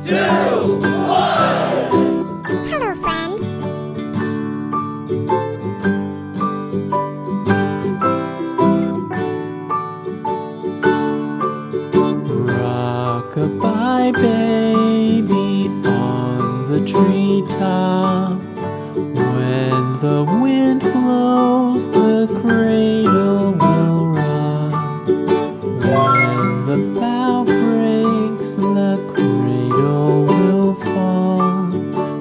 2, 1. Hello, friends. Rock-a-bye baby on the treetop. When the wind blows, the cradle will rock. When the bough breaks, the cradle will fall.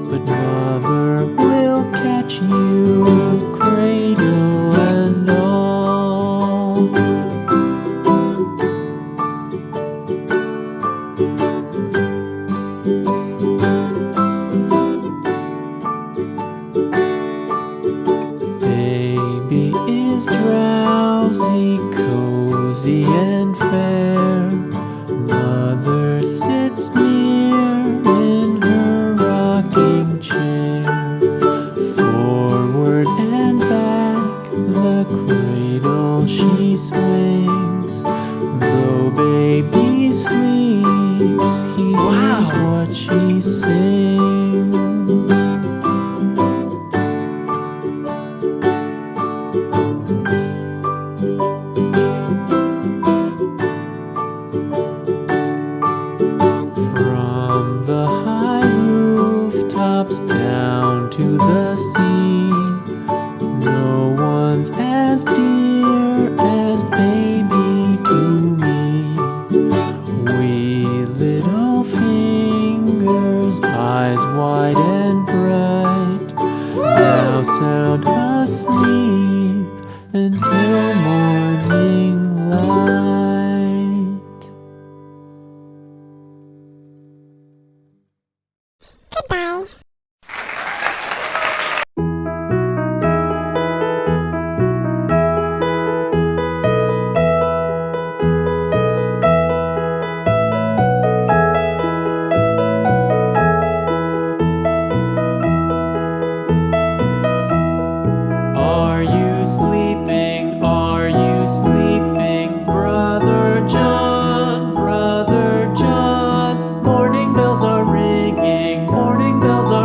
But mother will catch you, cradle and all. Baby is drowsy, cozy and fair. Mother sits near in her rocking chair. Forward and back, the cradle she swings. Though baby sleeps, he hears what she sings. From the high rooftops down to the sea, no one's as dear as baby to me. Wee little fingers, eyes wide and bright, now sound asleep until morning light. Goodbye. Are you sleeping? Are you sleeping, Brother John? Brother John, morning bells are ringing, morning bells are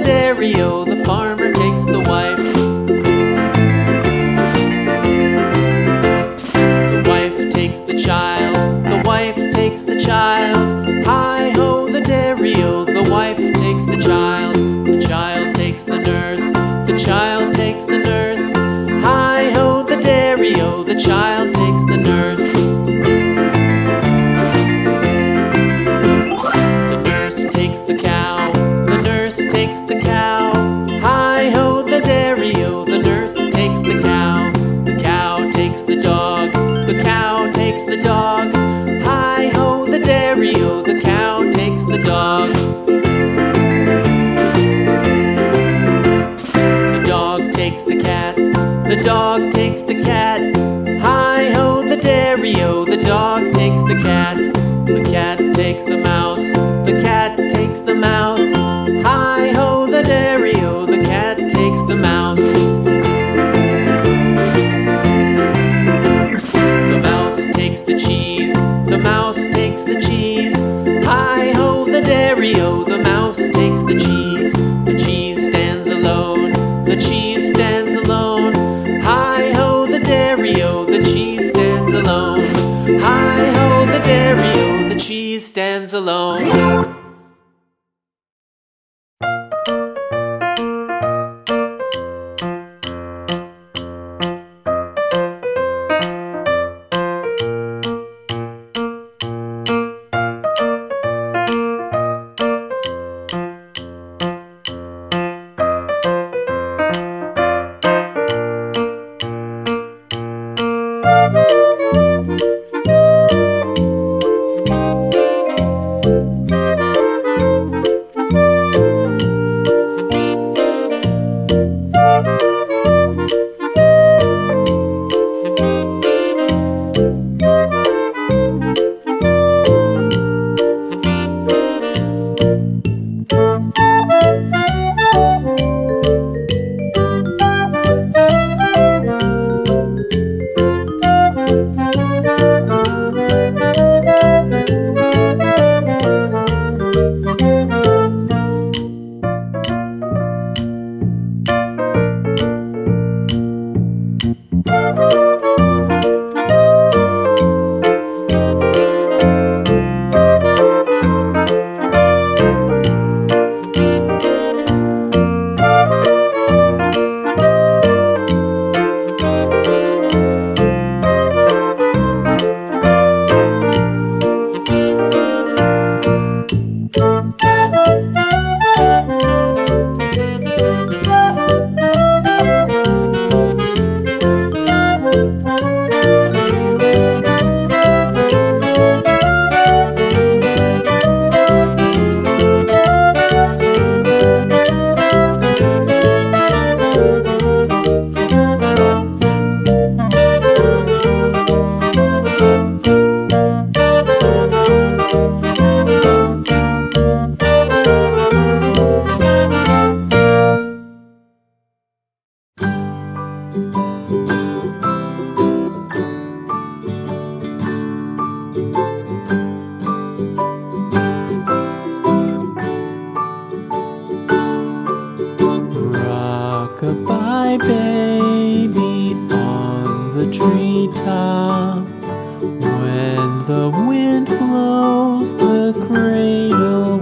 the dairy-o, the farmer takes the wife. The wife takes the child, the wife takes the child. Hi-ho, the dairy-o, the wife takes the child. The child takes the nurse, the child takes the nurse. Hi-ho, the dairy-o, the child takes the nurse. The nurse takes the cow, the nurse takes the cow. Hi-ho, the dairy-o, the nurse takes the cow. The cow takes the dog, the cow takes the dog. Hi-ho, the dairy-o, the cow takes the dog. The dog takes the cat, the dog takes the cat. Hi-ho, the dairy-o, the dog takes the cat. The cat takes the mouse, the cat takes the mouse. Hi-ho, the dairy-o, the cat takes the mouse. The mouse takes the cheese, the mouse takes the cheese. Hi-ho, the dairy-o, the mouse takes the cheese. The cheese stands alone, the cheese stands alone. Hi-ho, the dairy-o, the cheese stands alone. Hi-ho, the dairy-o, the cheese stands alone. Rock-a-bye baby on the treetop. When the wind blows, the cradle